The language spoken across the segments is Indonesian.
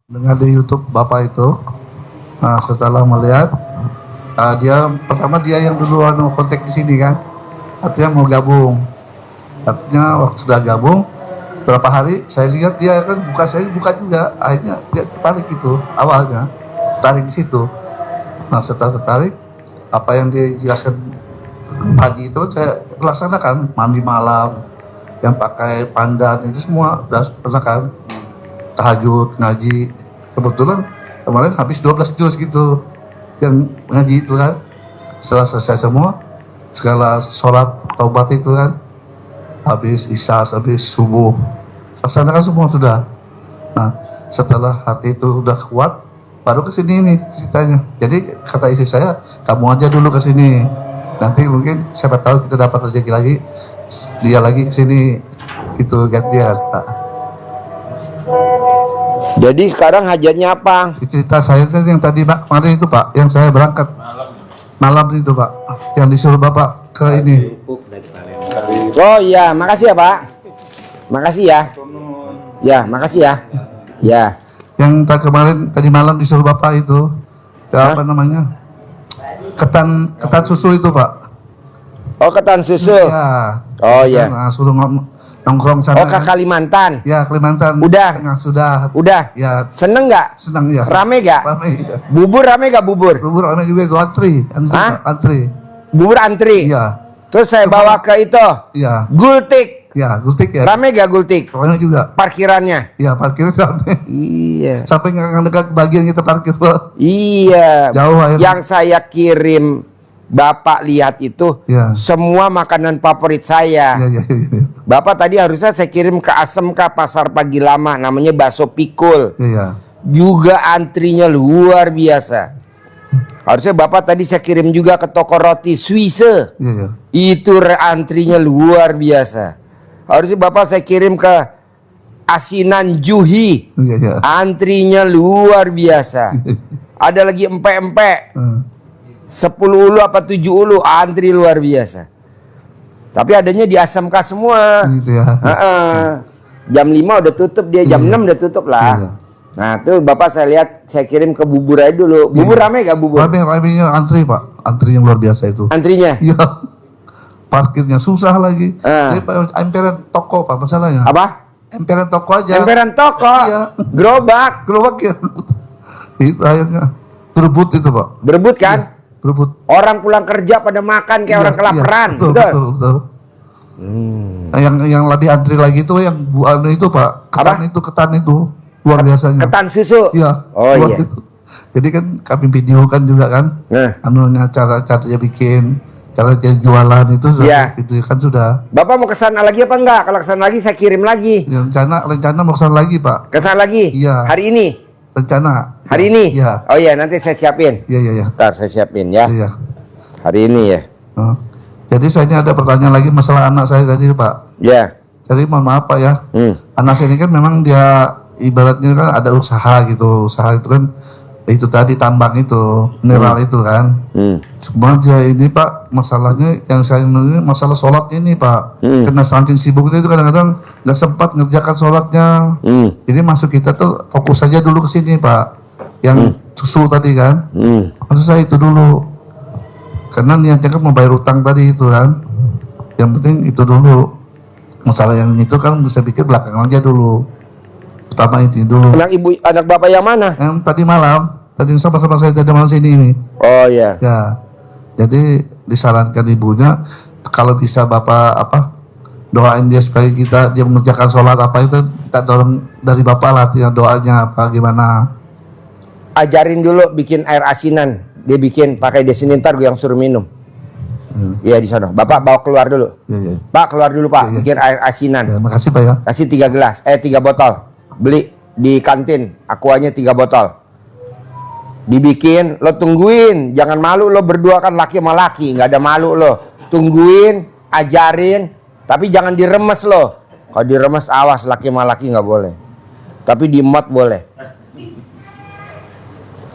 Dengar di YouTube Bapak itu. Nah, setelah melihat, dia yang duluan kontak di sini kan, artinya mau gabung. Artinya waktu sudah gabung, beberapa hari saya lihat dia kan buka juga, akhirnya dia tertarik itu awalnya, tertarik di situ. Nah, setelah tertarik, apa yang dia jelaskan pagi itu saya laksanakan, mandi malam, yang pakai pandan itu semua udah pernah kan, tahajud, ngaji. Kebetulan kemarin habis 12 juz gitu yang ngaji itu kan. Setelah selesai semua, segala sholat taubat itu kan, habis isya, habis subuh, laksanakan semua sudah. Nah, setelah hati itu udah kuat, baru ke sini ini ceritanya. Jadi kata istri saya, kamu aja dulu ke sini, nanti mungkin siapa tahu kita dapat rezeki lagi, dia lagi ke sini, itu gantian. Nah. Jadi sekarang hajatnya apa? Cerita saya itu yang tadi Pak, kemarin itu Pak, yang saya berangkat malam itu Pak, yang disuruh Bapak ke ini. Oh iya, makasih ya Pak. Makasih ya. Ya, makasih ya. Ya. Yang tadi malam disuruh Bapak itu, apa namanya? Ketan susu itu Pak. Oh, ketan susu. Ya. Oh iya. Nah, suruh nongkrong sana. Oh, ke Kalimantan. Ya, Kalimantan. Udah. Nah, sudah. Udah. Ya. Seneng nggak? Senang ya. Rame nggak? Rame. Ya. Bubur rame nggak bubur? Bubur rame juga itu antri. Hah? Antri. Bubur antri. Iya. Terus saya bawa ke itu. Iya. Gultik. Ya, gultik ya. Rame gak Gultik? Rame juga. Parkirannya. Iya, parkir rame. Iya. Sampai nggak dekat bagian kita parkir Pak. Iya. Jauh akhirnya. Yang saya kirim Bapak lihat itu Ya. semua makanan favorit saya. Iya. Bapak tadi harusnya saya kirim ke ASMK Pasar Pagi Lama, namanya bakso pikul. Iya. Juga antrinya luar biasa. Harusnya Bapak tadi saya kirim juga ke toko roti Swiss. Iya. Itu antrinya luar biasa. Harusnya Bapak saya kirim ke asinan Juhi. Iya. Antrinya luar biasa. Ada lagi empek-empek. 10 ulu apa 7 ulu, antri luar biasa. Tapi adanya di ASMK semua. Gitu ya. Jam 5 udah tutup dia, jam 6 udah tutup lah. Iya. Nah tuh Bapak saya lihat, saya kirim ke bubur aja dulu. Bubur rame gak bubur? Ramenya antri Pak. Antri yang luar biasa itu. Antrinya? Iya. Parkirnya susah lagi. Jadi Pak, emperan toko Pak masalahnya. Apa? Emperan toko aja. Emperan toko? Iya. Gerobak? Gerobak ya. Itu akhirnya berebut itu Pak. Berebut kan? Iya, berebut. Orang pulang kerja pada makan kayak orang kelaparan. Iya, betul. Nah, yang lebih antri lagi itu yang itu Pak. Ketan itu luar biasanya. Ketan susu? Iya. Oh iya. Itu. Jadi kan kami videokan juga kan. Nah. Anunya cara dia bikin, cara dia jualan itu sudah Iya. video kan sudah. Bapak mau kesana lagi apa enggak? Kalau kesana lagi saya kirim lagi. Ya, rencana mau kesana lagi Pak. Kesana lagi? Iya. Hari ini? Rencana. Hari ini? Iya. Oh iya, nanti saya siapin. Iya. Ntar saya siapin ya. Iya. Hari ini ya. Oh. Jadi saya ini ada pertanyaan lagi masalah anak saya tadi Pak. Ya. Jadi mohon maaf Pak ya. Anak saya ini kan memang dia ibaratnya kan ada usaha gitu. Usaha itu kan itu tadi tambang itu, mineral itu kan. Cuma dia ini Pak, masalahnya yang saya ini masalah sholat ini Pak. Karena saking sibuknya itu kadang-kadang nggak sempat ngerjakan sholatnya. Jadi masuk kita tuh fokus saja dulu ke sini Pak. Yang susu tadi kan. Maksud saya itu dulu. Karena niatnya kan mau bayar utang tadi itu kan. Yang penting itu dulu. Masalah yang itu kan bisa pikir belakangan aja dulu. Pertama itu dulu. Anak Bapak yang mana? Yang tadi malam. Tadi sama-sama saya tadi malam sini ini. Oh iya. Ya. Jadi disarankan ibunya kalau bisa Bapak doain dia supaya dia mengerjakan sholat apa itu kita dorong dari Bapak lah doanya apa gimana. Ajarin dulu bikin air asinan. Dia bikin pakai di sini, ntar gue yang suruh minum. Iya di sana. Bapak bawa keluar dulu. Iya. Pak keluar dulu Pak, Iya. bikin air asinan. Ya, makasih Pak ya. Kasih 3 gelas, 3 botol. Beli di kantin, aquanya 3 botol. Dibikin, lo tungguin, jangan malu lo berdua kan laki sama laki, nggak ada malu lo. Tungguin, ajarin, tapi jangan diremes lo. Kalau diremes awas, laki sama laki nggak boleh. Tapi di mod boleh.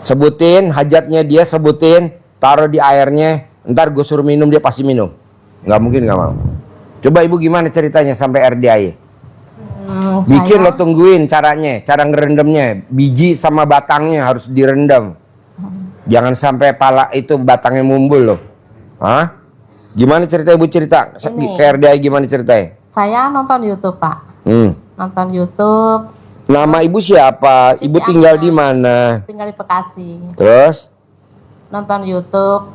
Sebutin hajatnya dia, sebutin, taruh di airnya, ntar gue suruh minum dia pasti minum. Nggak mungkin nggak mau. Coba ibu gimana ceritanya sampai RDAY? Bikin saya- lo tungguin caranya, cara ngerendamnya. Biji sama batangnya harus direndam. Jangan sampai pala itu batangnya mumbul loh. Hah? Gimana cerita ibu cerita? Ini. KRDI gimana ceritanya? Saya nonton YouTube, Pak. Nonton YouTube, Nama ibu siapa? Siti Ibu tinggal Anggun. di mana? tinggal di Bekasi. Terus? Nonton YouTube.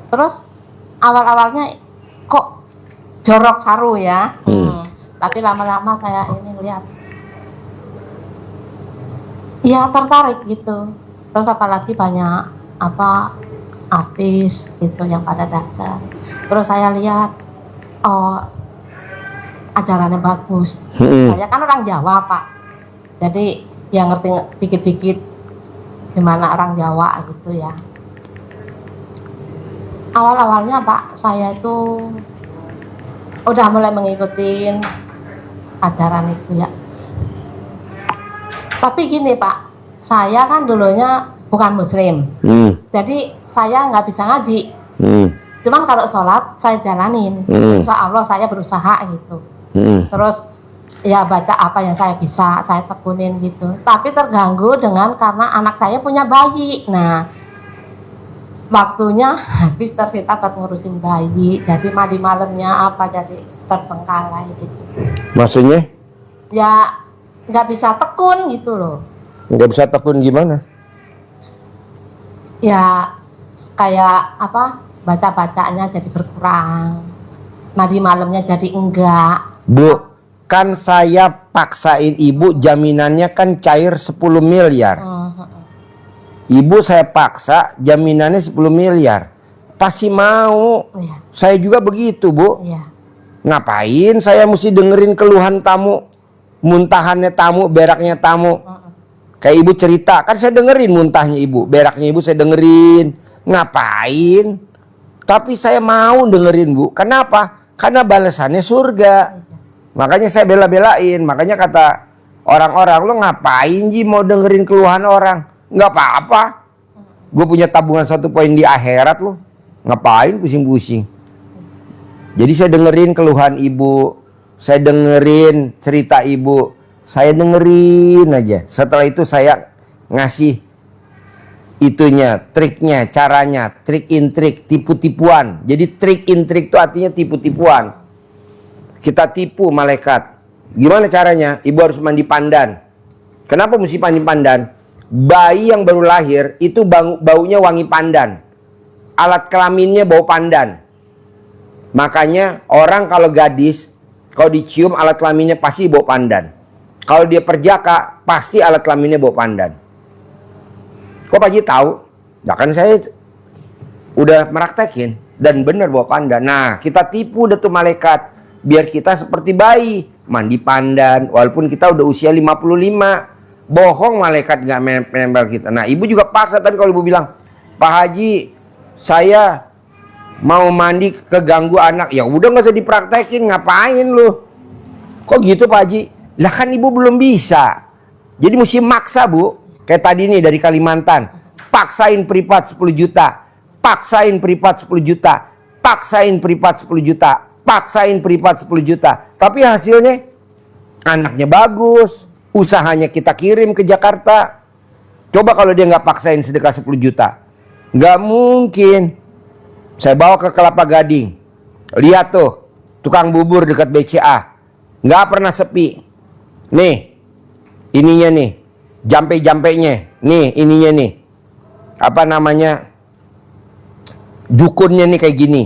Terus awal-awalnya kok jorok saru ya. Tapi lama-lama saya ini lihat. Ya tertarik gitu. Terus apalagi banyak apa artis gitu yang pada datang. Terus saya lihat, oh ajarannya bagus. Saya kan orang Jawa, Pak. Jadi yang ngerti dikit-dikit gimana orang Jawa gitu ya. Awal-awalnya Pak, saya itu udah mulai mengikuti ajaran itu ya. Tapi gini Pak, saya kan dulunya bukan Muslim. Jadi saya nggak bisa ngaji. Cuman kalau sholat saya jalanin. Insya Allah saya berusaha gitu. Terus ya baca apa yang saya bisa, saya tekunin gitu. Tapi terganggu karena anak saya punya bayi. Nah, waktunya habis terkita buat ngurusin bayi. Jadi mandi malamnya apa jadi terbengkalai gitu. Maksudnya? Ya nggak bisa tekun gitu loh. Nggak bisa tekun gimana? Ya kayak apa baca-bacanya jadi berkurang. Mandi malamnya jadi enggak. Bu, kan saya paksain ibu jaminannya kan cair 10 miliar. Ibu saya paksa jaminannya 10 miliar. Pasti mau. Iya, Saya juga begitu, Bu. iya. Ngapain saya mesti dengerin keluhan tamu? Muntahannya tamu, beraknya tamu. Kayak ibu cerita, kan saya dengerin muntahnya ibu, beraknya ibu saya dengerin. Ngapain? Tapi saya mau dengerin, Bu. Kenapa? Karena balasannya surga. Makanya saya bela-belain. Makanya kata orang-orang, lo ngapain Ji mau dengerin keluhan orang? Nggak apa-apa. Gue punya tabungan 1 poin di akhirat lo. Ngapain pusing-pusing? Jadi saya dengerin keluhan ibu. Saya dengerin cerita ibu. Saya dengerin aja. Setelah itu saya ngasih itunya, triknya, caranya, trik in trik, tipu-tipuan. Jadi trik in trik itu artinya tipu-tipuan. Kita tipu malaikat. Gimana caranya? Ibu harus mandi pandan. Kenapa mesti mandi pandan? Bayi yang baru lahir itu baunya wangi pandan. Alat kelaminnya bau pandan. Makanya orang kalau gadis, kalau dicium alat kelaminnya pasti bau pandan. Kalau dia perjaka, pasti alat kelaminnya bau pandan. Kok Pak Haji tahu? Ya kan saya udah meraktekin dan benar bau pandan. Nah, kita tipu deh tuh malaikat biar kita seperti bayi, mandi pandan walaupun kita udah usia 55. Bohong malaikat nggak menempel kita. Nah, ibu juga paksa, tapi kalau ibu bilang, "Pak Haji, saya mau mandi keganggu anak." Ya udah nggak usah dipraktekin, ngapain lu? Kok gitu Pak Haji? Lah kan ibu belum bisa. Jadi mesti maksa, Bu. Kayak tadi nih dari Kalimantan. Paksain privat 10 juta. Paksain privat 10 juta. Paksain privat 10 juta. Paksain privat 10 juta. Tapi hasilnya anaknya bagus. Usahanya kita kirim ke Jakarta. Coba kalau dia nggak paksain sedekah 10 juta. Nggak mungkin. Saya bawa ke Kelapa Gading. Lihat tuh. Tukang bubur dekat BCA. Nggak pernah sepi. Nih. Ininya nih. Jampe-jampenya. Nih ininya nih. Apa namanya? Dukunnya nih kayak gini.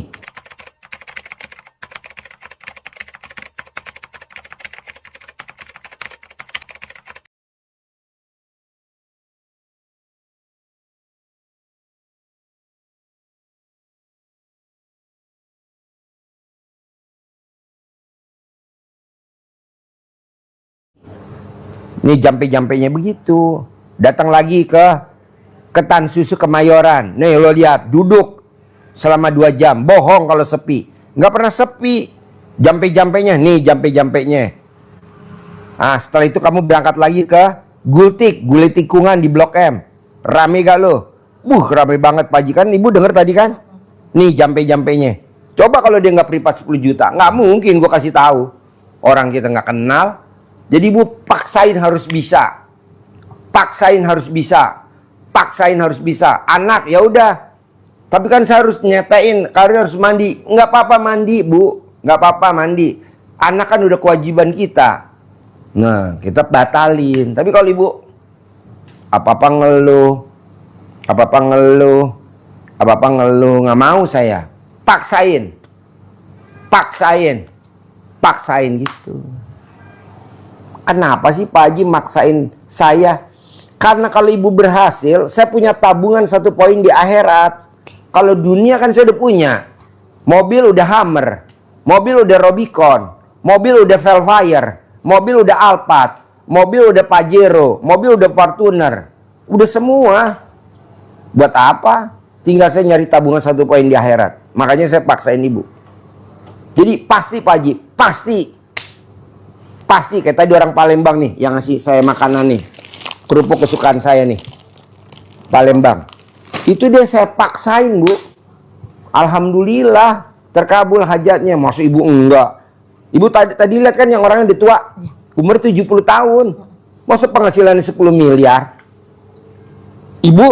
Nih jampe-jampenya begitu. Datang lagi ke Ketan Susu Kemayoran. Nih lo lihat, duduk selama 2 jam. Bohong kalau sepi. Nggak pernah sepi. Jampe-jampenya, nih jampe-jampenya. Nah, setelah itu kamu berangkat lagi ke Gultik, Gulai Tikungan di Blok M. Rame gak lo? Rame banget Pak Haji. Kan ibu denger tadi kan? Nih jampe-jampenya. Coba kalau dia nggak privat 10 juta. Nggak mungkin gue kasih tahu. Orang kita nggak kenal. Jadi ibu paksain harus bisa. Paksain harus bisa. Paksain harus bisa. Anak ya udah. Tapi kan saya harus nyetain, kalau harus mandi. Nggak apa-apa mandi, Bu. Nggak apa-apa mandi. Anak kan udah kewajiban kita. Nah, kita batalin. Tapi kalau ibu apa-apa ngeluh, apa-apa ngeluh, apa-apa ngeluh, nggak mau saya. Paksain. Paksain. Paksain gitu. Kenapa sih Pak Haji maksain saya? Karena kalau ibu berhasil, saya punya tabungan 1 poin di akhirat. Kalau dunia kan saya udah punya. Mobil udah Hummer, mobil udah Rubicon, mobil udah Velfire, mobil udah Alphard, mobil udah Pajero, mobil udah Fortuner. Udah semua. Buat apa? Tinggal saya nyari tabungan 1 poin di akhirat. Makanya saya paksain ibu. Jadi pasti Pak Haji, pasti. Pasti kayak tadi orang Palembang nih yang ngasih saya makanan nih. Kerupuk kesukaan saya nih. Palembang. Itu dia saya paksain, Bu. Alhamdulillah terkabul hajatnya. Maksud ibu enggak. Ibu tadi lihat kan yang orangnya udah tua. Umur 70 tahun. Maksud penghasilannya 10 miliar. Ibu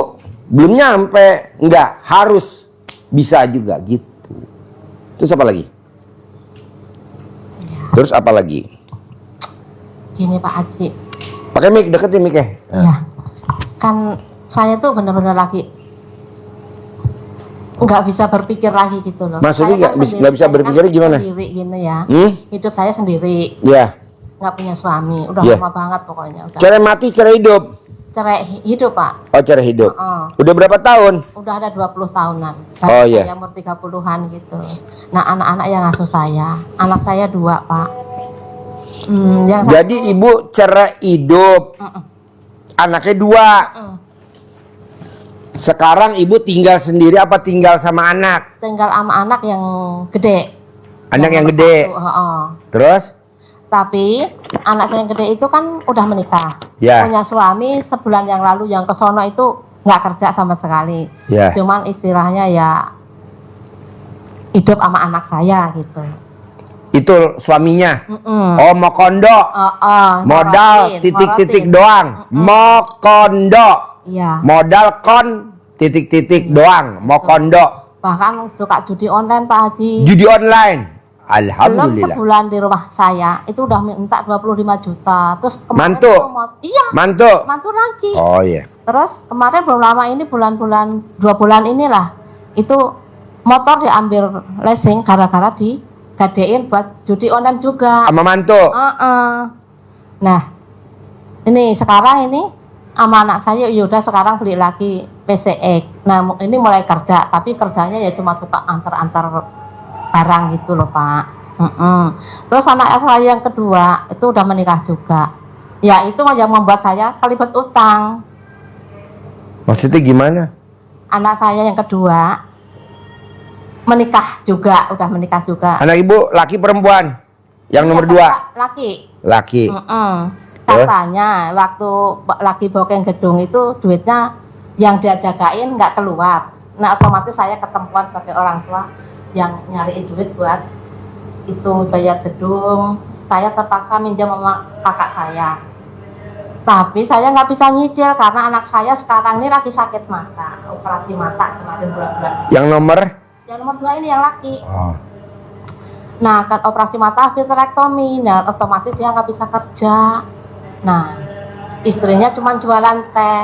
belum nyampe. Enggak, harus bisa juga gitu. Terus apa lagi? Terus apa lagi? Gini Pak Haji. Pakai mic, deketin mic ya. Iya. Kan saya tuh bener-bener lagi nggak bisa berpikir lagi gitu loh. Maksudnya nggak bisa berpikirnya gimana? Sendiri gini ya. Hidup saya sendiri. Ya. Nggak punya suami. Udah lama banget pokoknya. Udah. Cerai mati, cerai hidup? Cerai hidup Pak. Oh, cerai hidup. Udah berapa tahun? Udah ada 20 tahunan. Oh iya. Saya umur 30-an gitu. Nah anak-anak yang ngasuh saya. Anak saya 2 Pak. Jadi ibu cerai hidup. Anaknya 2. Sekarang ibu tinggal sendiri apa tinggal sama anak? Tinggal sama anak yang gede. Anak yang gede. Terus? Tapi anak saya yang gede itu kan udah menikah. Ya. Punya suami sebulan yang lalu yang kesono itu nggak kerja sama sekali. Ya. Cuman istilahnya ya hidup sama anak saya gitu. Itu suaminya. Oh, mau kondo. Modal titik-titik doang. Mau kondo. Iya. Modal titik-titik doang. Mau kondo. Bahkan suka judi online Pak Haji. Judi online. Belum Alhamdulillah. sebulan di rumah saya itu udah minta 25 juta. Terus kemarin Mantu. Iya. Mantu lagi. Oh iya. Terus kemarin belum lama ini bulan-bulan 2 bulan inilah itu motor diambil leasing gara-gara digadein buat judi online juga. Sama mantu. Nah ini sekarang ini sama anak saya yaudah sekarang beli lagi PCX. Nah ini mulai kerja tapi kerjanya ya cuma suka antar-antar barang gitu loh Pak. Terus anak saya yang kedua itu udah menikah juga. Ya itu yang membuat saya kelibet utang. Maksudnya gimana? Anak saya yang kedua menikah juga, udah menikah juga. Anak ibu laki perempuan? Yang nomor 2? Laki. Laki. Katanya waktu lagi booking gedung itu duitnya yang dia jagain nggak keluar. Nah otomatis saya ketemuan sebagai orang tua yang nyariin duit buat itu bayar gedung. Saya terpaksa minjam sama kakak saya. Tapi saya nggak bisa nyicil karena anak saya sekarang ini lagi sakit mata, operasi mata kemarin bulan-bulan. Yang nomor? Yang nomor 2 ini yang laki. Nah kan operasi mata vitrektomi, nah otomatis dia nggak bisa kerja. Nah istrinya cuma jualan teh.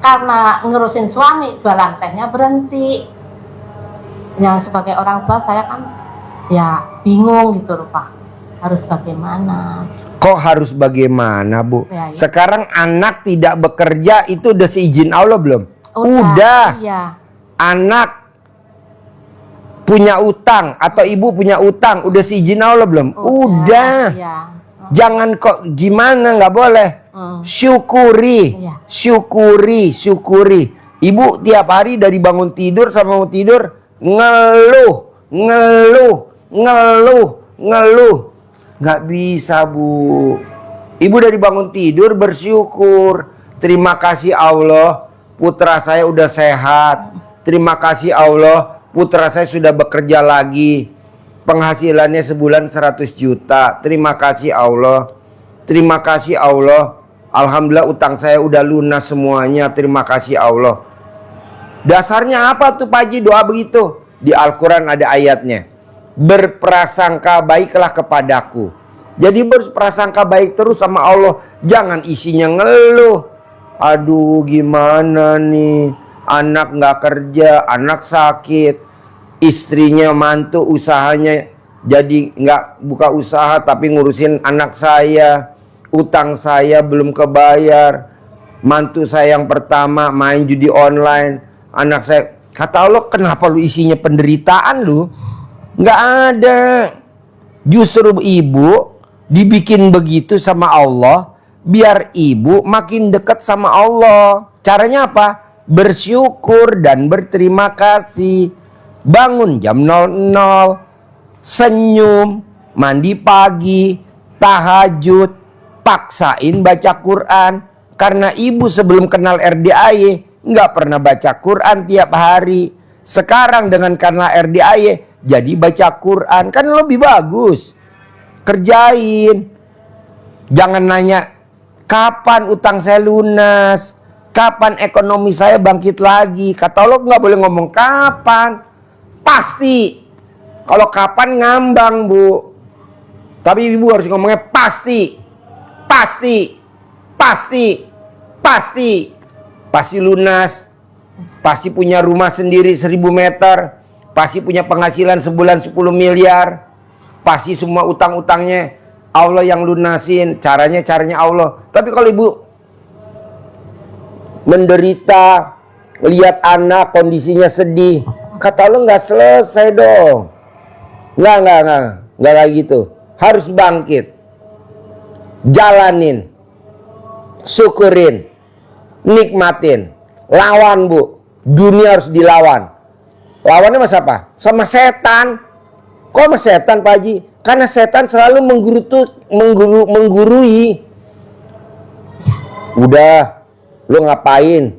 Karena ngurusin suami jualan tehnya berhenti. Yang sebagai orang tua saya kan ya bingung gitu loh Pak, harus bagaimana. Kok harus bagaimana Bu? Ya, iya. Sekarang anak tidak bekerja itu udah seizin Allah belum? Udah. Iya. Anak punya utang atau ibu punya utang udah seizin Allah belum? Udah. Iya. Jangan kok gimana, nggak boleh. Syukuri. Iya. Syukuri. Ibu tiap hari dari bangun tidur sampai mau tidur ngeluh. Nggak bisa Bu. Ibu dari bangun tidur bersyukur. Terima kasih Allah, putra saya udah sehat. Terima kasih Allah, putra saya sudah bekerja lagi. Penghasilannya sebulan 100 juta. Terima kasih Allah. Terima kasih Allah. Alhamdulillah utang saya udah lunas semuanya. Terima kasih Allah. Dasarnya apa tuh Pak Haji doa begitu? Di Al-Quran ada ayatnya. Berprasangka baiklah kepadaku. Jadi berprasangka baik terus sama Allah. Jangan isinya ngeluh. Aduh gimana nih. Anak gak kerja, anak sakit. Istrinya mantu usahanya jadi gak buka usaha tapi ngurusin anak saya. Utang saya belum kebayar. Mantu saya yang pertama main judi online. Anak saya, kata Allah, kenapa lu isinya penderitaan lu? Nggak ada. Justru ibu dibikin begitu sama Allah biar ibu makin dekat sama Allah. Caranya apa? Bersyukur dan berterima kasih. Bangun jam 00, senyum, mandi pagi, tahajud, paksain baca Quran. Karena ibu sebelum kenal RDAY nggak pernah baca Quran tiap hari. Sekarang dengan karena RDAY jadi baca Quran. Kan lebih bagus. Kerjain. Jangan nanya kapan utang saya lunas, kapan ekonomi saya bangkit lagi. Kata Allah nggak boleh ngomong kapan, pasti. Kalau kapan ngambang bu. Tapi ibu harus ngomongnya pasti. Pasti, pasti, pasti, pasti lunas, pasti punya rumah sendiri 1000 meter, pasti punya penghasilan sebulan 10 miliar, pasti semua utang-utangnya Allah yang lunasin, caranya Allah. Tapi kalau ibu menderita, lihat anak kondisinya sedih, kata Allah nggak selesai dong, nggak kayak gitu, harus bangkit. Jalanin, syukurin, nikmatin, lawan bu. Dunia harus dilawan. Lawannya sama siapa? Sama setan. Kok sama setan Pak Haji? Karena setan selalu menggurui. Udah, lu ngapain?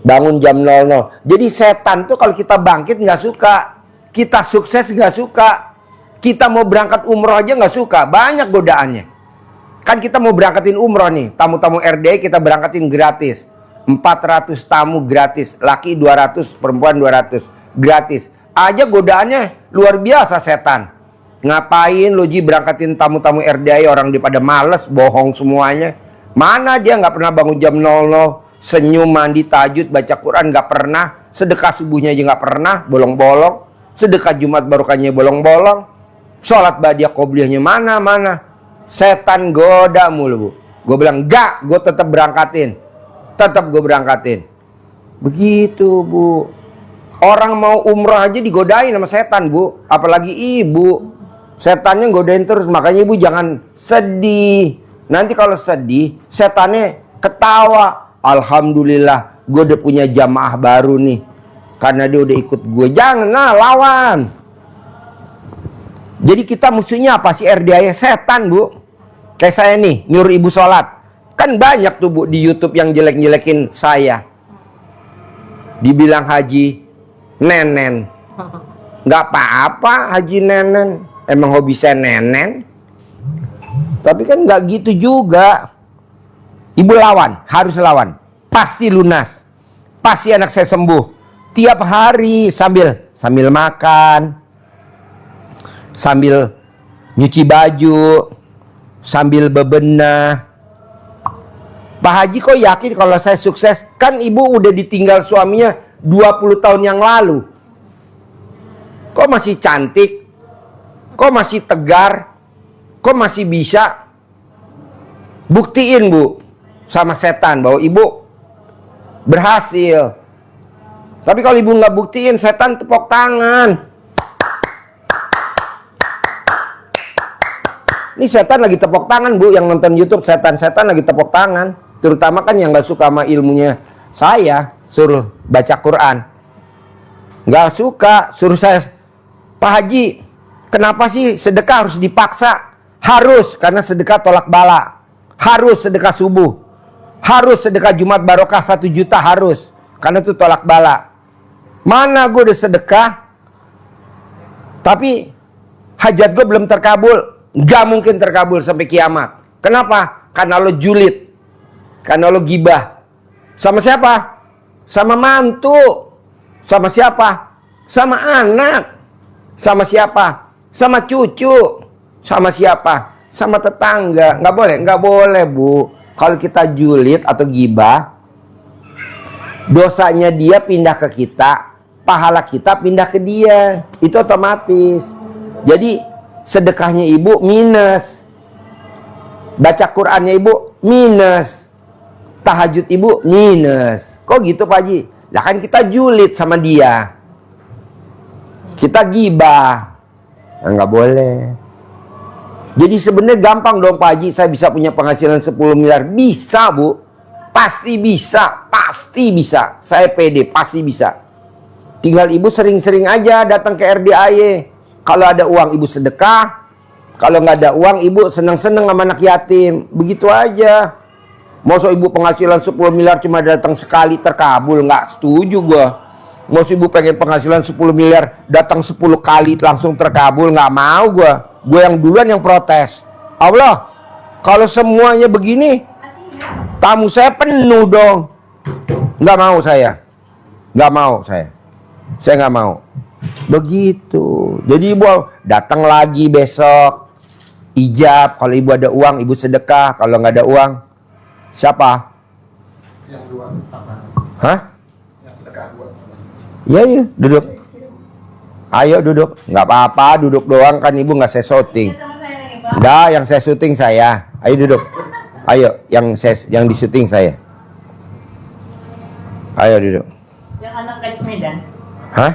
Bangun jam 00. Jadi setan tuh kalau kita bangkit nggak suka, kita sukses nggak suka, kita mau berangkat umroh aja nggak suka, banyak godaannya. Kan kita mau berangkatin umroh nih, tamu-tamu RDAY kita berangkatin gratis. 400 tamu gratis, laki 200, perempuan 200, gratis. Aja godaannya luar biasa setan. Ngapain lo Ji berangkatin tamu-tamu RDAY, orang di pada males, bohong semuanya. Mana dia nggak pernah bangun jam 00, senyum, mandi, tahajud, baca Quran nggak pernah, sedekah subuhnya aja nggak pernah, bolong-bolong, sedekah Jumat barokahnya bolong-bolong, sholat badiah qobliyahnya mana. Setan goda mulu bu. Gue bilang enggak, gue tetap berangkatin. Tetap gue berangkatin. Begitu bu. Orang mau umroh aja digodain sama setan bu. Apalagi ibu. Setannya godain terus. Makanya ibu jangan sedih. Nanti kalau sedih, setannya ketawa. Alhamdulillah, gue udah punya jamaah baru nih. Karena dia udah ikut gue. Jangan lah, lawan. Jadi kita musuhnya apa sih RDAY? Setan bu. Kayak saya nih nyuruh ibu sholat. Kan banyak tuh bu di YouTube yang jelek-jelekin saya. Dibilang haji nenen. Gak apa-apa haji nenen. Emang hobi saya nenen. Tapi kan gak gitu juga. Ibu lawan, harus lawan. Pasti lunas. Pasti anak saya sembuh. Tiap hari sambil makan, sambil nyuci baju, sambil bebenah. Pak Haji kok yakin kalau saya sukses? Kan ibu udah ditinggal suaminya 20 tahun yang lalu. Kok masih cantik? Kok masih tegar? Kok masih bisa? Buktiin bu sama setan bahwa ibu berhasil. Tapi kalau ibu nggak buktiin, setan tepuk tangan. Ini setan lagi tepuk tangan bu, yang nonton YouTube setan-setan lagi tepuk tangan. Terutama kan yang nggak suka sama ilmunya saya, suruh baca Quran. Nggak suka, suruh saya, Pak Haji, kenapa sih sedekah harus dipaksa? Harus, karena sedekah tolak bala. Harus sedekah subuh. Harus sedekah Jumat barokah 1 juta harus. Karena itu tolak bala. Mana gue udah sedekah, tapi hajat gue belum terkabul. Gak mungkin terkabul sampai kiamat. Kenapa? Karena lo julid. Karena lo gibah. Sama siapa? Sama mantu. Sama siapa? Sama anak. Sama siapa? Sama cucu. Sama siapa? Sama tetangga. Nggak boleh, nggak boleh, Bu. Kalau kita julid atau gibah, dosanya dia pindah ke kita, pahala kita pindah ke dia. Itu otomatis. Jadi sedekahnya ibu minus, baca Qurannya ibu minus, tahajud ibu minus. Kok gitu Pak Haji? Lah kan kita julid sama dia, kita gibah. Nah, nggak boleh. Jadi sebenarnya gampang dong Pak Haji, saya bisa punya penghasilan 10 miliar. Bisa Bu, pasti bisa, pasti bisa. Saya pede, pasti bisa. Tinggal ibu sering-sering aja datang ke RDAY. Kalau ada uang ibu sedekah, kalau nggak ada uang ibu seneng-seneng sama anak yatim. Begitu aja. Masa ibu penghasilan 10 miliar cuma datang sekali terkabul? Nggak setuju gua. Masa ibu pengen penghasilan 10 miliar datang 10 kali langsung terkabul? Nggak mau gua. Gua yang duluan yang protes. Allah, kalau semuanya begini, tamu saya penuh dong. Nggak mau saya. Nggak mau saya. Saya nggak mau. Begitu. Jadi ibu datang lagi besok. Ijab. Kalau ibu ada uang, ibu sedekah. Kalau nggak ada uang, siapa? Yang dua. Hah? Yang sedekah dua. Iya, iya. Duduk. Ayo duduk. Nggak apa-apa. Duduk doang kan ibu nggak saya syuting. Dah, yang saya syuting saya. Ayo duduk. Ayo, yang di syuting saya. Ayo duduk. Yang anak gadis Medan. Hah?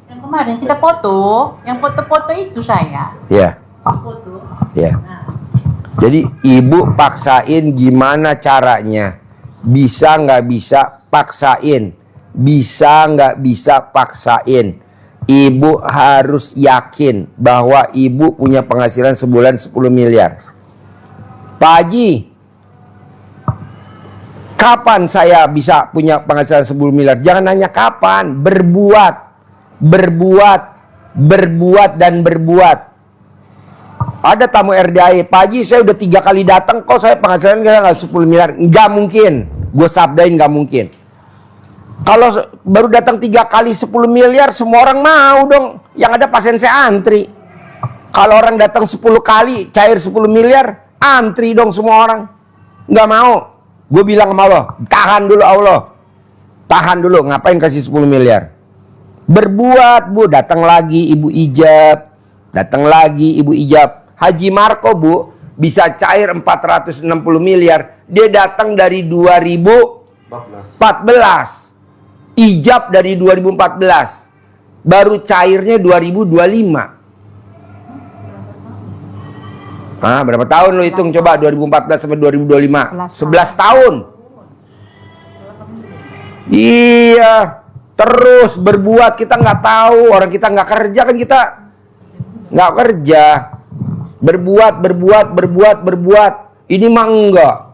Yang kemarin kita foto, yang foto-foto itu saya. Iya. Foto. Iya. Nah, Jadi ibu paksain gimana caranya. Bisa nggak bisa paksain. Bisa nggak bisa paksain. Ibu harus yakin bahwa ibu punya penghasilan sebulan 10 miliar. Pak Haji, kapan saya bisa punya penghasilan 10 miliar? Jangan nanya kapan. Berbuat. Berbuat. Berbuat dan berbuat. Ada tamu RDAI, Pak Haji saya udah 3 kali datang kok saya penghasilan nggak 10 miliar. Nggak mungkin. Gue sabdain nggak mungkin. Kalau baru datang 3 kali 10 miliar semua orang mau dong. Yang ada pasien saya antri. Kalau orang datang 10 kali cair 10 miliar, antri dong semua orang. Nggak mau. Gue bilang sama Allah, tahan dulu Allah. Tahan dulu, ngapain kasih 10 miliar? Berbuat Bu, datang lagi ibu ijab. Datang lagi ibu ijab. Haji Marco Bu, bisa cair 460 miliar. Dia datang dari 2014. Ijab dari 2014. Baru cairnya 2025. Ah, berapa tahun lo hitung coba 2014 sampai 2025? 11 tahun. Iya, terus berbuat. Kita nggak tahu, orang kita nggak kerja kan, kita nggak kerja. Berbuat. Ini mah enggak.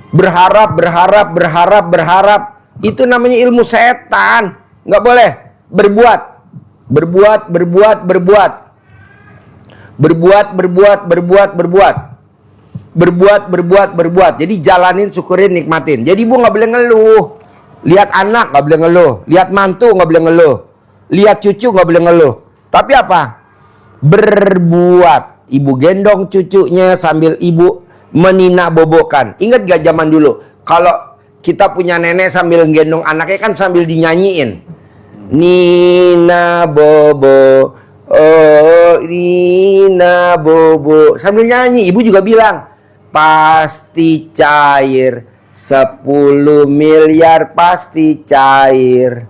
Berharap. Itu namanya ilmu setan. Nggak boleh. Berbuat. Jadi jalanin, syukurin, nikmatin. Jadi ibu nggak boleh ngeluh. Lihat anak nggak boleh ngeluh. Lihat mantu nggak boleh ngeluh. Lihat cucu nggak boleh ngeluh. Tapi apa? Berbuat. Ibu gendong cucunya sambil ibu menina bobokan. Ingat gak zaman dulu? Kalau kita punya nenek sambil gendong anaknya kan sambil dinyanyiin. Nina bobo. Oh, Nina bobo. Sambil nyanyi. Ibu juga bilang, pasti cair. 10 miliar pasti cair.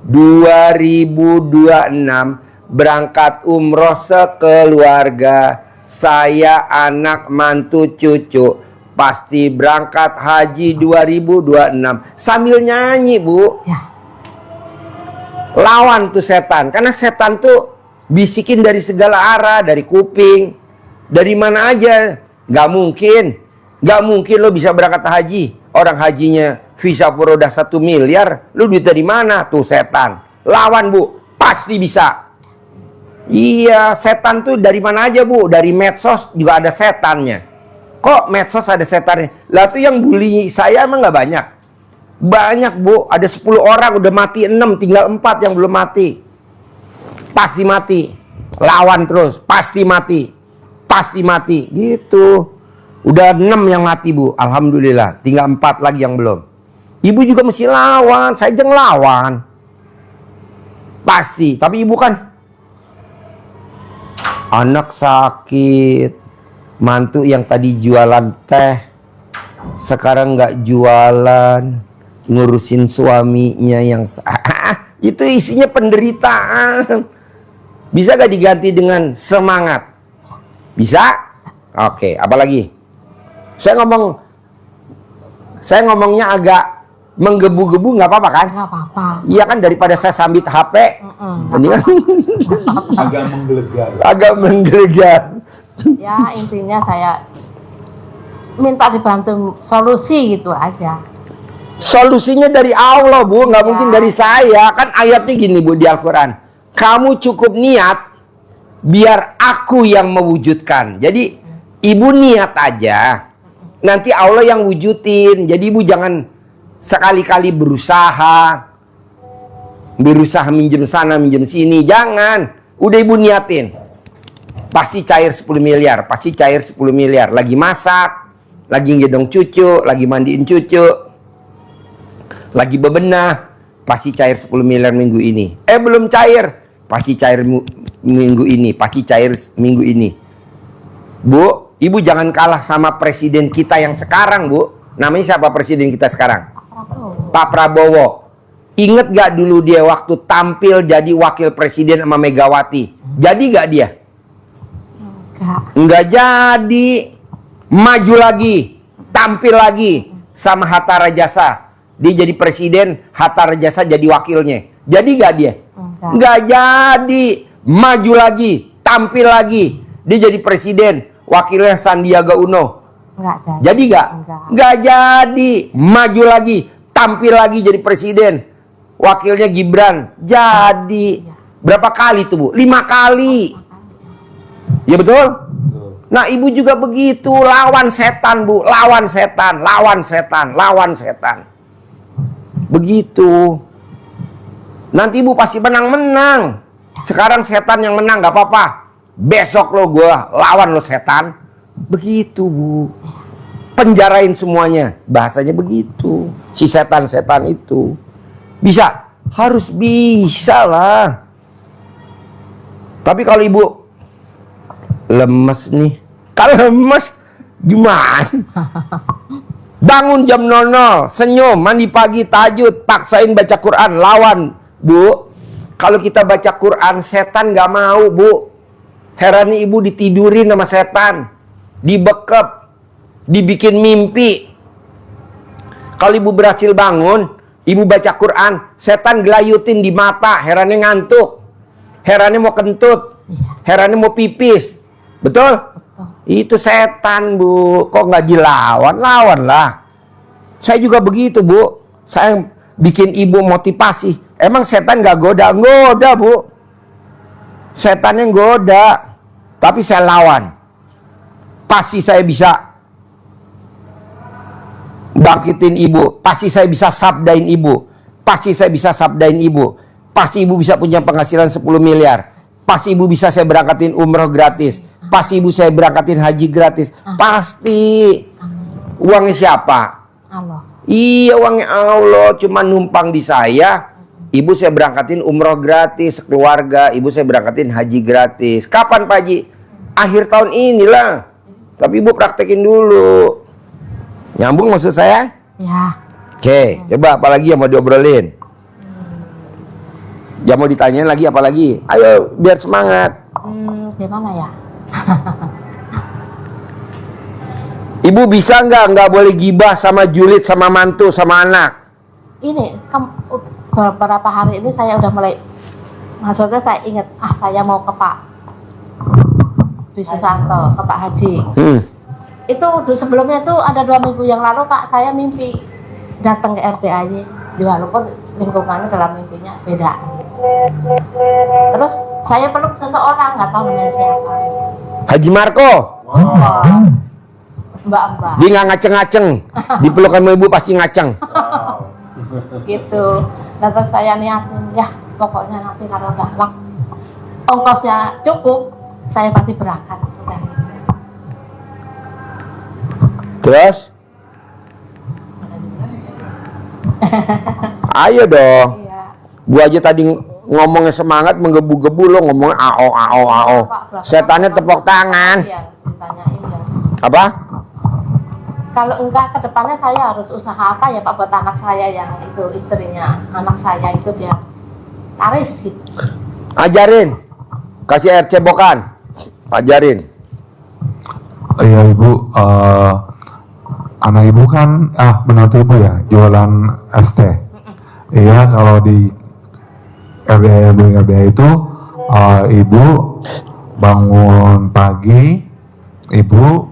2026 berangkat umroh sekeluarga. Saya anak mantu cucu pasti berangkat haji 2026. Sambil nyanyi Bu. Ya. Lawan tuh setan. Karena setan tuh bisikin dari segala arah. Dari kuping. Dari mana aja. Gak mungkin lo bisa berangkat haji. Orang hajinya visa Furoda 1 miliar. Lu duit dari mana? Tuh setan. Lawan Bu. Pasti bisa. Iya, setan tuh dari mana aja Bu? Dari medsos juga ada setannya. Kok medsos ada setannya? Lah tuh yang bully saya emang nggak banyak? Banyak Bu, ada 10 orang udah mati 6, tinggal 4 yang belum mati. Pasti mati. Lawan terus, pasti mati. Pasti mati, gitu. Udah 6 yang mati Bu, alhamdulillah. Tinggal 4 lagi yang belum. Ibu juga mesti lawan, saya jangan lawan. Pasti, tapi ibu kan anak sakit, mantu yang tadi jualan teh sekarang nggak jualan, ngurusin suaminya yang itu isinya penderitaan. Bisa gak diganti dengan semangat? Bisa? Oke, apa lagi? Saya ngomongnya agak menggebu-gebu, nggak apa-apa kan? Nggak apa-apa. Iya kan, daripada saya sambit HP. Ini kan Agak menggelegar. agak menggelegar. Ya intinya saya minta dibantu solusi gitu aja. Solusinya dari Allah Bu, nggak Ya. mungkin dari saya. Kan ayatnya gini Bu di Al-Quran. Kamu cukup niat, biar aku yang mewujudkan. Jadi ibu niat aja, nanti Allah yang wujudin. Jadi ibu jangan sekali-kali berusaha minjem sana, minjem sini. Jangan. Udah ibu niatin. Pasti cair 10 miliar. Pasti cair 10 miliar. Lagi masak. Lagi ngedong cucu. Lagi mandiin cucu. Lagi bebenah. Pasti cair 10 miliar minggu ini. Belum cair. Pasti cair minggu ini. Pasti cair minggu ini. Bu, ibu jangan kalah sama presiden kita yang sekarang Bu. Namanya siapa presiden kita sekarang? Pak Prabowo. Ingat gak dulu dia waktu tampil jadi wakil presiden sama Megawati? Jadi gak dia? Enggak jadi. Maju lagi, tampil lagi sama Hatta Rajasa. Dia jadi presiden, Hatta Rajasa jadi wakilnya. Jadi gak dia? Enggak jadi. Maju lagi, tampil lagi. Dia jadi presiden, wakilnya Sandiaga Uno. Jadi gak? Enggak jadi. Maju lagi, tampil lagi jadi presiden, wakilnya Gibran. Jadi. Berapa kali tuh Bu? 5 kali. Ya betul? Nah ibu juga begitu. Lawan setan Bu. Lawan setan. Lawan setan. Lawan setan. Begitu. Nanti ibu pasti menang-menang. Sekarang setan yang menang gak apa-apa. Besok lo gue lawan lo setan. Begitu Bu. Penjarain semuanya. Bahasanya begitu. Si setan-setan itu. Bisa? Harus bisa lah. Tapi kalau ibu lemes nih. Kalau lemes gimana? Bangun jam 00, senyum, mandi pagi, tahajud, paksain baca Quran, lawan Bu. Kalau kita baca Quran, setan gak mau Bu. Heran nih ibu ditidurin sama setan, dibekep, dibikin mimpi. Kalau ibu berhasil bangun, ibu baca Quran, setan gelayutin di mata, herannya ngantuk, herannya mau kentut, herannya mau pipis. Betul? Itu setan Bu. Kok nggak dilawan? Lawan lah. Saya juga begitu Bu. Saya bikin ibu motivasi. Emang setan nggak goda? Goda Bu. Setannya goda. Tapi saya lawan. Pasti saya bisa bangkitin ibu. Pasti saya bisa sabdain ibu. Pasti saya bisa sabdain ibu. Pasti ibu bisa punya penghasilan 10 miliar. Pasti ibu bisa saya berangkatin umroh gratis. Pasti ibu saya berangkatin haji gratis. Pasti. Uangnya siapa? Allah. Iya, uangnya Allah. Cuma numpang di saya. Ibu saya berangkatin umroh gratis keluarga. Ibu saya berangkatin haji gratis. Kapan Pak Haji? Akhir tahun inilah. Tapi ibu praktekin dulu. Nyambung maksud saya? Ya. Oke, coba apa lagi yang mau diobrolin? Yang mau ditanyain lagi apa lagi? Ayo biar semangat. Gimana ya? Ibu bisa nggak boleh gibah sama julid sama mantu sama anak? Ini beberapa hari ini saya udah mulai, maksudnya saya ingat, saya mau ke Pak Dwi Susanto, ke Pak Haji. Itu sebelumnya tuh ada 2 minggu yang lalu Pak, saya mimpi datang ke RDAY, walaupun lingkungannya dalam mimpinya beda. Terus saya peluk seseorang, nggak tahu namanya siapa. Haji Marco. mbak-mbak Dia nggak ngaceng-ngaceng. Dipeluk sama ibu pasti ngaceng. gitu. Dan terus saya niatin, ya pokoknya nanti kalau udah ongkosnya cukup, saya pasti berangkat. Udah gitu. Terus? Ayo dong. Iya. Gua aja tadi ngomongnya semangat, menggebu-gebu, lo ngomongnya ao. Setannya tepuk tangan. Iya, ditanyain ya. Apa? Kalau enggak, ke depannya saya harus usaha apa ya Pak buat anak saya yang itu istrinya, anak saya itu biar laris gitu. Ajarin. Kasih air cebokan. Ajarin. Iya ibu, anak ibu kan, menantu ibu ya, jualan ST. Iya, kalau di RDA itu, ibu bangun pagi, ibu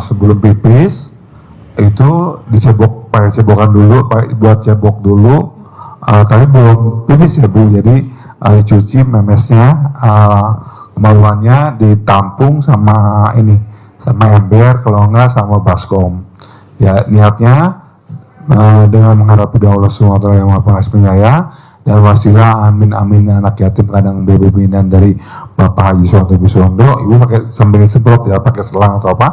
sebelum pipis, itu dicebok, pakai cebokan dulu, buat cebok dulu, tapi belum pipis ya bu, jadi dicuci memesnya, kemaluannya ditampung sama ini, sama ember, kalau enggak sama baskom. Ya niatnya dengan menghadapi Allah SWT yang Maha Pengasih Penyayang dan wasilah amin anak yatim kadang bebe binan dari Bapak Haji Suwanto Bisondo, ibu pakai sambil semprot ya, pakai selang atau apa,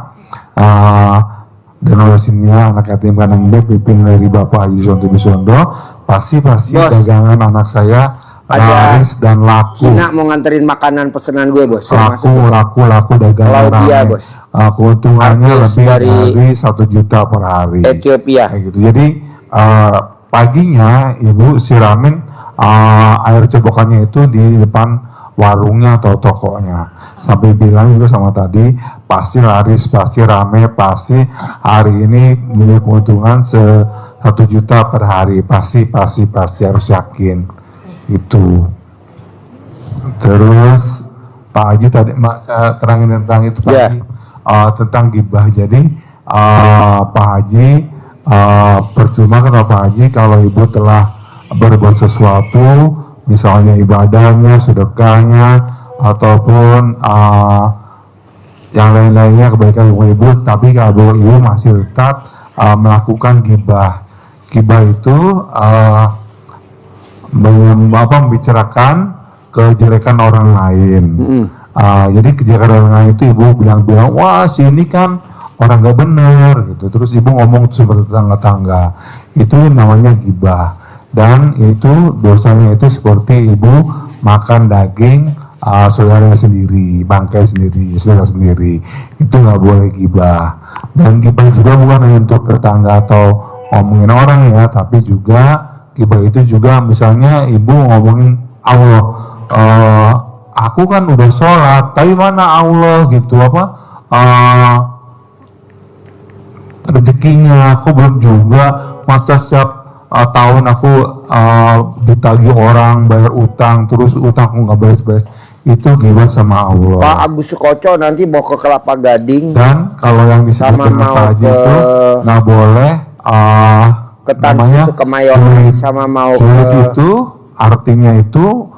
dan wasilah anak yatim kadang bebe binan dari Bapak Haji Suwanto Bisondo, pasti Bos. dagangan anak saya Ada laris dan laku. Cina mau nganterin makanan pesanan gue bos. Laku dagangan Claudia, rame. bos. Keuntungannya Artis lebih dari dari 1 juta per hari. Ethiopia. Kayak gitu. Jadi paginya ibu siramin air cebokannya itu di depan warungnya atau tokonya. Sampai bilang juga sama tadi, pasti laris, pasti rame, pasti hari ini punya keuntungan 1 juta per hari. Pasti harus yakin. Itu. Terus Pak Haji tadi saya terangin tentang itu Pak Haji, tentang gibah. Jadi Pak Haji percuma kata Pak Haji kalau ibu telah berbuat sesuatu, misalnya ibadahnya, sedekahnya, ataupun yang lain-lainnya kebaikan ibu, tapi kalau ibu masih tetap melakukan gibah. Gibah itu membicarakan kejelekan orang lain. Jadi kejelekan orang lain itu ibu bilang, wah sini kan orang gak bener gitu. Terus ibu ngomong sama tetangga-tetangga. Itu namanya gibah. Dan itu dosanya itu seperti ibu makan daging saudara sendiri, bangkai sendiri, saudara sendiri. Itu nggak boleh gibah. Dan gibah juga bukan hanya untuk tetangga atau ngomongin orang ya, tapi juga gibah itu juga misalnya ibu ngomongin Allah, aku kan udah sholat, tapi mana Allah gitu, rezekinya aku belum juga, masa setiap tahun aku ditagih orang bayar utang, terus utang aku nggak beres-beres. Itu gibah sama Allah. Pak Agus Sukoco nanti mau ke Kelapa Gading. Dan kalau yang disebut dengan Pak Haji itu nggak boleh Ketan namanya Susu Kemayoran sama mau julid ke itu artinya itu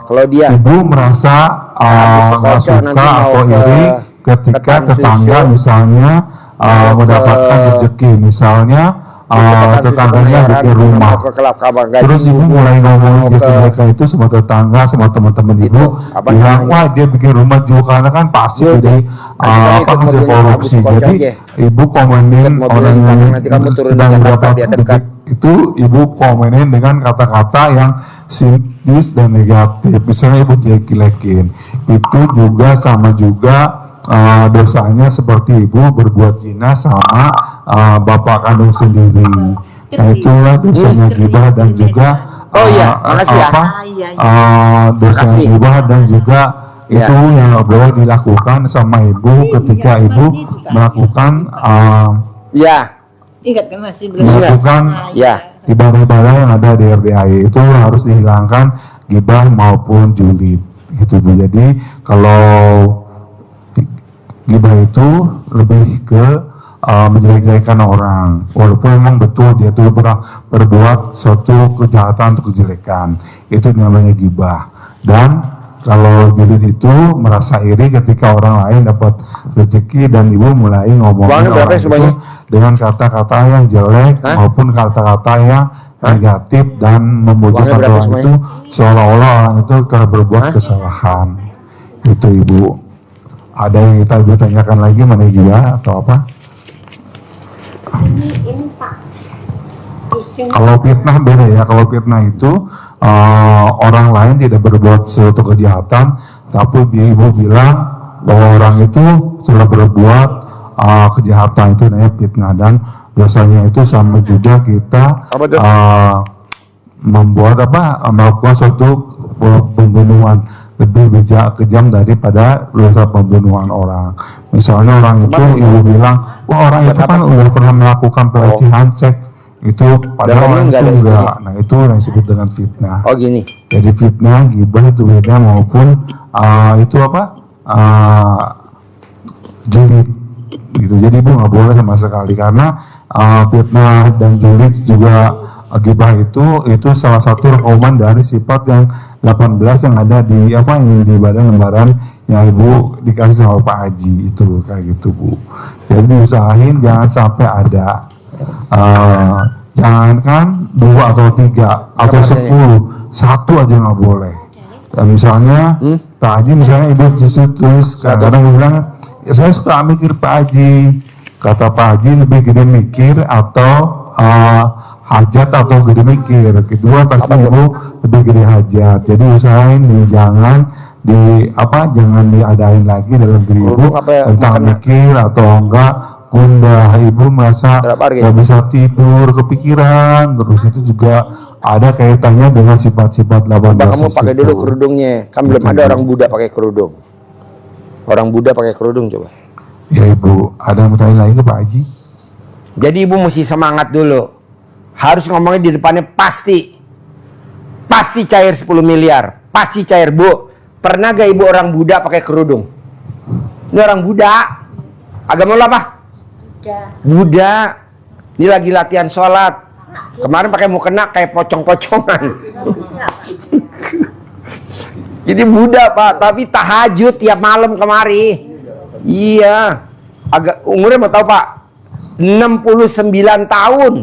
kalau dia ibu merasa nggak suka atau iri ketika tetangga misalnya mendapatkan rezeki, misalnya tetangganya bikin rumah, terus ibu mulai ngomongin gitu mereka itu sama tetangga, sama teman-teman ibu, bilang wah dia bikin rumah juga karena kan pasti jadi hasil korupsi. Jadi ibu komenin orang yang sedang mendapatkan rezeki itu, ibu komenin dengan kata-kata yang sinis dan negatif, misalnya ibu jelek-jelekin. Itu juga sama juga dosanya seperti ibu berbuat zina sama bapak kandung sendiri. Nah itulah dosanya gibah dan juga dosanya gibah dan juga itu yang nggak boleh dilakukan sama ibu ketika ibu melakukan Ingat kan masih belum melakukan ibadah-ibadah yang ada di RDI, itu harus dihilangkan gibah maupun julid gitu Bu. Jadi kalau gibah itu lebih ke menjelek-jelekan orang, walaupun memang betul dia tuh berbuat suatu kejahatan atau kejelekan, itu namanya gibah. Dan kalau julid itu merasa iri ketika orang lain dapat rezeki, dan ibu mulai ngomongin Uangnya berapa orang itu semuanya? dengan kata-kata yang jelek maupun kata-kata yang negatif, dan Uangnya memojokkan berapa orang semuanya? itu seolah-olah orang itu telah berbuat kesalahan. Itu ibu. Ada yang kita ibu tanyakan lagi, mana juga atau apa? Ini Pak. Istri Kalau fitnah beda ya. Kalau fitnah itu orang lain tidak berbuat suatu kejahatan, tapi ibu bilang bahwa orang itu telah berbuat kejahatan, itu namanya fitnah, dan dosanya itu sama juga kita Apa tuh? melakukan suatu pembunuhan lebih kejam daripada dosa pembunuhan orang. Misalnya orang itu ibu bilang, wah orang itu kan udah pernah melakukan pelecehan seks, itu padahal orang nggak itu ada enggak. itunya. Nah itu yang disebut dengan fitnah. Oh gini. Jadi fitnah, gibah itu beda, maupun itu apa? Julid gitu. Jadi ibu nggak boleh sama sekali, karena fitnah dan julid juga gibah itu salah satu rekaman dari sifat yang 18 yang ada di yang di badan lembaran yang ibu dikasih sama Pak Haji itu, kayak gitu Bu. Jadi diusahain jangan sampai ada, jangankan 2 atau 3 atau 10, 1 aja nggak boleh. Dan misalnya Pak Haji, misalnya ibu justru tulis, kadang-kadang ibu bilang, ya saya suka mikir Pak Haji. Kata Pak Haji, lebih gede mikir atau hajat atau gede mikir. Kedua pasti ibu lebih gede hajat. Jadi usahain jangan jangan diadain lagi dalam diri ibu tentang mikir atau enggak gundah. Ibu merasa nggak bisa tidur, kepikiran terus, itu juga ada kaitannya dengan sifat-sifat 18. Kamu pakai dulu kerudungnya. Kan belum ada orang Buddha pakai kerudung. Orang Buddha pakai kerudung coba. Ya ibu, ada yang mau tanya lagi ke Pak Haji? Jadi ibu mesti semangat dulu. Harus ngomongnya di depannya pasti. Pasti cair 10 miliar. Pasti cair, Bu. Pernah gak ibu orang Buddha pakai kerudung? Ini orang Buddha. Agama lo apa? Buddha. Ini lagi latihan sholat. Kemarin pakai mukena kayak pocong-pocongan. Jadi Buddha Pak, tapi tahajud tiap malam kemari. Iya. Agak umurnya mau tahu Pak? 69 tahun.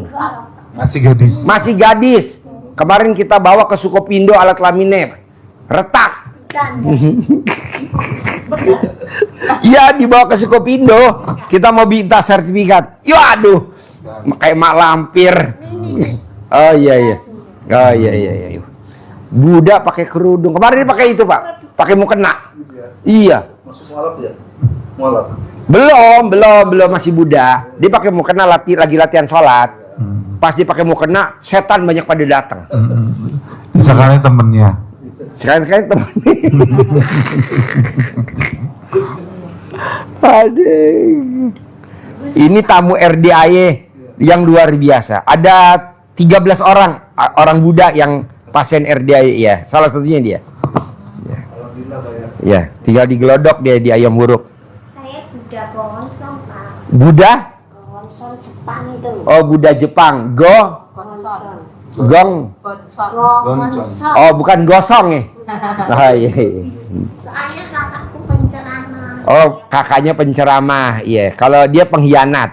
Masih gadis. Masih gadis. Kemarin kita bawa ke Sukopindo alat laminnya. Retak. Iya, dibawa ke Sukopindo. Kita mau minta sertifikat. Ya aduh. Kayak mak lampir. Oh iya. Oh iya. Buddha pakai kerudung. Kemarin dia pakai itu, Pak. Pakai mukena. Iya. Masuk mualaf ya? Mualaf. Belum masih Buddha. Dia pakai mukena lagi latihan sholat. Pas dia pakai mukena, setan banyak pada datang. Sekarang temennya. Sekali-sekali temennya. Aduh. Ini tamu RDAY yang luar biasa. Ada 13 orang Buddha yang pasien RDAY ya. Salah satunya dia. Ya, tinggal digelodok dia di ayam huruk. saya Buddha Gongson Pak. Buddha? Gongson Jepang itu. Oh, Buddha Jepang. Gongson. Gong. Gongson. Oh, bukan gosong ya. Oh, iya. Soalnya kakakku penceramah. Oh, kakaknya penceramah. Iya, kalau dia pengkhianat.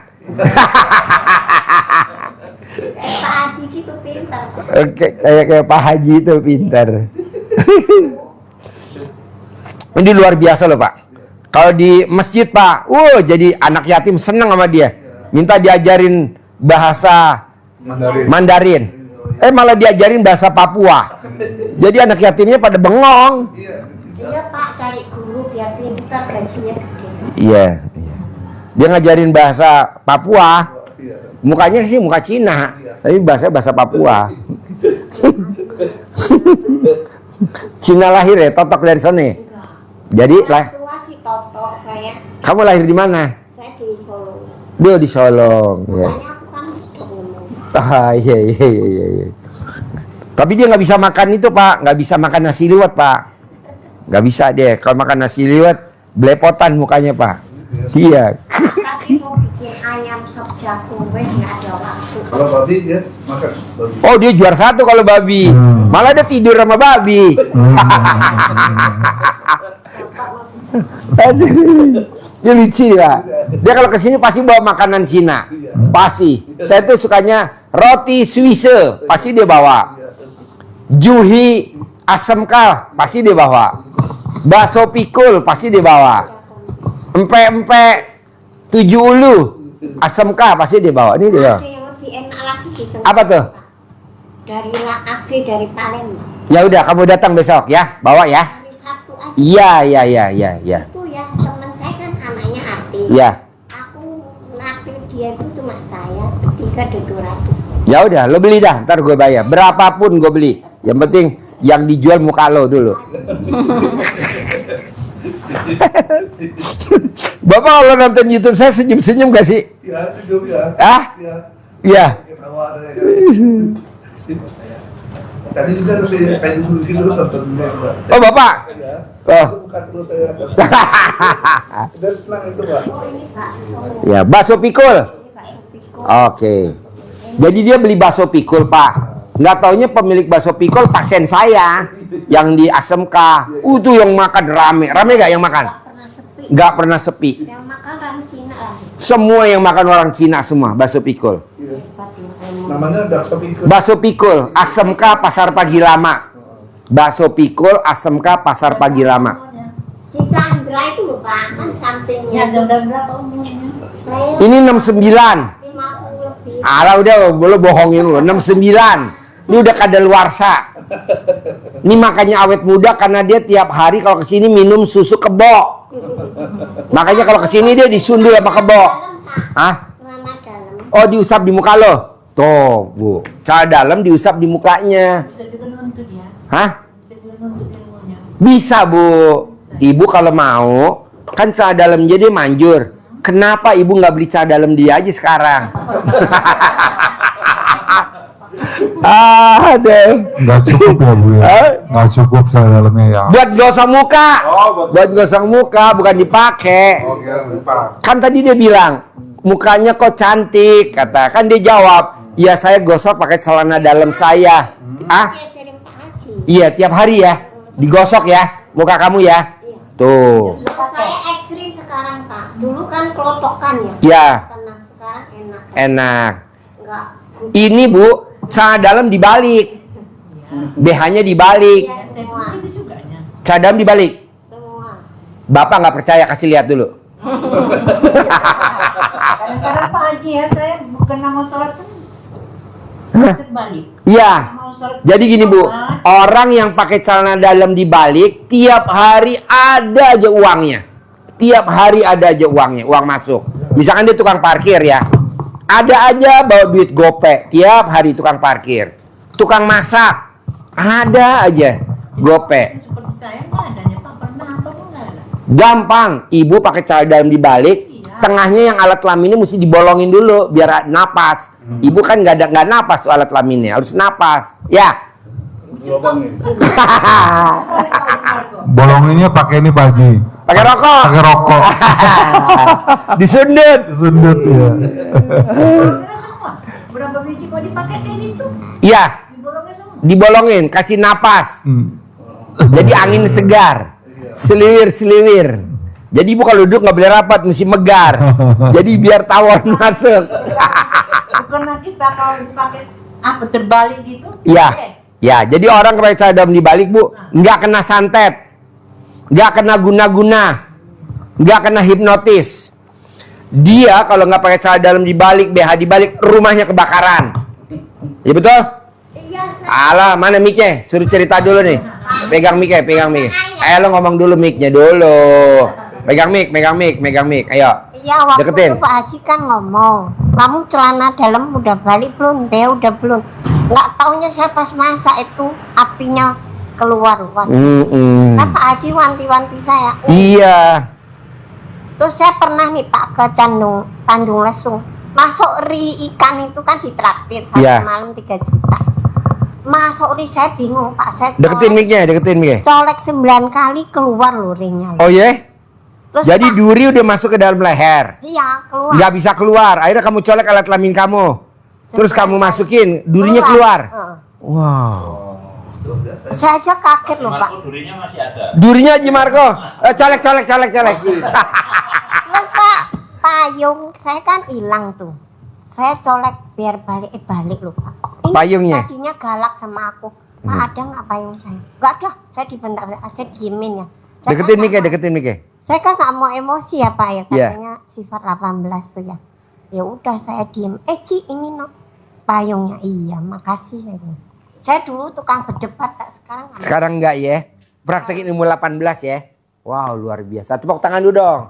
Kayak Pak Haji gitu pintar. Oke, kayak Pak Haji itu pintar. Ini luar biasa loh Pak. Kalau di masjid Pak, jadi anak yatim seneng sama dia. Minta diajarin bahasa Mandarin. Malah diajarin bahasa Papua. Jadi anak yatimnya pada bengong. Iya Pak, cari guru biar pintar, gajinya gede. Iya. Dia ngajarin bahasa Papua. Mukanya sih muka Cina, tapi bahasa Papua. Cina lahir ya, totok dari sana. Jadi lah. Tua si Toto saya. Kamu lahir di mana? Saya di Solo. Dia di Solong. Ya. Makanya aku kan udah ngomong. Iya. Tapi dia nggak bisa makan itu Pak, nggak bisa makan nasi liwet Pak. Nggak bisa dia. Kalau makan nasi liwet, belepotan mukanya Pak. Iya. Tadi mau bikin ayam sop jagung, wes nggak ada waktu. Kalau babi dia makan babi. Oh dia juara 1 kalau babi. Malah dia tidur sama babi. Aduh, dia lucu ya. Dia kalau kesini pasti bawa makanan Cina, pasti. Saya tuh sukanya roti Swiss, pasti dia bawa. Juhi asam kal, pasti dia bawa. Bakso pikul, pasti dia bawa. Empek-empek 7 ulu, asam kal, pasti dia bawa. Ini dia bawa. Ada yang lebih enak lagi di tempat Apa tuh? dari asli dari Palembang. Ya udah, kamu datang besok ya, bawa ya. Hari Sabtu aja. Iya. Itu ya teman saya kan anaknya artis. Ya. Aku naktir dia itu cuma saya bisa ada 200. Ya udah, lo beli dah, ntar gue bayar. Berapapun gue beli. Yang penting yang dijual muka lo dulu. Bapak kalau nonton YouTube saya senyum-senyum gak sih? Ya, hidup ya. Ah? Ya, Iya. ketawa saya. Tadi juga harus kayak dulu sih dulu nonton Mbak. Oh Bapak? Ya. Oh. Bukan dulu saya. Udah senang itu, Pak. Oh ini bakso. Ya, bakso pikul. Ini bakso pikul. Oke. Jadi dia beli bakso pikul, Pak. Nggak taunya pemilik bakso pikul pasien saya yang di ASMK. Tuh yang makan rame. Rame gak yang makan? Gak pernah sepi. Nggak pernah sepi. Yang makan orang Cina lagi. Semua yang makan orang Cina semua bakso pikul. Hebat loh, emang. Namanya bakso pikul. Bakso pikul, ASMK Pasar Pagi Lama. Bakso pikul, ASMK Pasar Pagi Lama. Si Chandra itu loh Pak, kan sampingnya. Ya, dan berapa umurnya? Saya Ini 69. 50 lebih. Alah udah, lo bohongin lu. 69. Ini udah kadaluarsa. Ini makanya awet muda karena dia tiap hari kalau kesini minum susu kebo. Makanya kalau kesini dia disundul sama kebo. Dalam, Pak. Hah? Celana dalam. Oh diusap di muka lo? Tuh bu, cara dalam diusap di mukanya. Bisa juga nuntut ya. Hah? Bisa juga nuntut ilmunya. Bisa bu. Ibu kalau mau, kan cara dalam jadi manjur. Kenapa ibu nggak beli cara dalam dia aja sekarang? Ada. Nggak cukup ya Bu ya? Hah? Nggak cukup saya dalamnya ya. Buat gosong muka. Buat gosong muka, bukan dipakai. Kan tadi dia bilang, mukanya kok cantik, kata. Kan dia jawab, ya saya gosok pakai celana dalam saya. Ah? Diajarin Pak Haji. Iya, tiap hari ya. Digosok ya, muka kamu ya. Iya. Tuh. Saya ekstrim sekarang Pak. Dulu kan kelotokan ya. Ya, Tenang, sekarang enak. enak. Enggak. Ini Bu, celana dalam dibalik. BH-nya dibalik. Iya, semua. Itu juga nya. Celana dalam dibalik. Semua. Bapak nggak percaya, kasih lihat dulu. Kadang-kadang Pak Haji ya, saya bukan nama sholat kan terbalik. Iya. Mau sholat Jadi gini Bu, sholat, orang yang pakai celana dalam dibalik tiap hari ada aja uangnya. Tiap hari ada aja uangnya, uang masuk. Misalkan dia tukang parkir ya. Ada aja bawa duit gope tiap hari tukang parkir. Tukang masak, ada aja gope. seperti saya nggak adanya Pak, pernah apa pun nggak ada. Gampang, ibu pakai celana dalam dibalik, tengahnya yang alat kelaminnya mesti dibolongin dulu biar napas. Ibu kan nggak napas tuh alat kelaminnya, harus napas. Ya. Lubang nih. Bolonginnya pakai ini Pak Haji. Pakai rokok. Pakai rokok. Disundut. Sundut ya. Dibolongin semua. Berapa biji kok dipakai kayak gitu? Iya, Dibolongin semua. dibolongin, kasih napas. Jadi angin segar, seliwir-seliwir. Jadi ibu kalau duduk nggak boleh rapat, mesti megar. Jadi biar tawon masuk. Bukanlah kita kalau dipakai apa terbalik gitu? Iya, Oke. ya. Jadi orang pakai celana dalam dibalik Bu, nggak kena santet, nggak kena guna-guna, nggak kena hipnotis. Dia kalau nggak pakai celana dalam dibalik, BH dibalik, rumahnya kebakaran. Ya betul? Iya, saya. Alah, mana mic-nya? Suruh cerita dulu nih. Pegang mic-nya, pegang mic. Ayo lo ngomong dulu mic-nya dulu. Pegang mic, megang mic, megang mic. Ayo. Iya, waktu Deketin. itu Pak Haji kan ngomong, kamu celana dalam udah balik belum? Dia udah belum. Nggak taunya saya pas masak itu apinya keluar. Kan Pak Haji wanti-wanti saya. Iya. Terus saya pernah nih Pak ke Tanjung Lesung. Masuk ri ikan itu kan ditraktir satu Iya. malam 3 juta. Masuk ri saya bingung Pak. Saya Deketin mic-nya, deketin mic-nya. colek 9 kali keluar loh ringnya. Oh ya? Terus Jadi Pak, duri udah masuk ke dalam leher. iya keluar. Nggak bisa keluar. Akhirnya kamu colek alat kelamin kamu. Terus kamu masukin, durinya keluar. Heeh. Wow. Saya aja kaget loh Pak. Durinya masih ada. Durinya Haji Marco. Colek. Terus Pak, payung saya kan hilang tuh. Saya colek biar balik loh Pak. Ini Payungnya? tadinya galak sama aku. Pak ada nggak payung saya? Nggak ada. Saya dibentak, saya diemin ya. Saya Deketin kan Mike, nggak- Saya kan nggak mau emosi ya Pak ya. Iya. Katanya sifat 18 tuh ya. Ya udah saya diem. Ci ini no payungnya. Iya makasih saya bilang. Saya dulu tukang berdebat, tak sekarang nggak. Sekarang enggak ya. Praktekin ilmu 18 ya. Wow, luar biasa. Tepuk tangan dulu dong.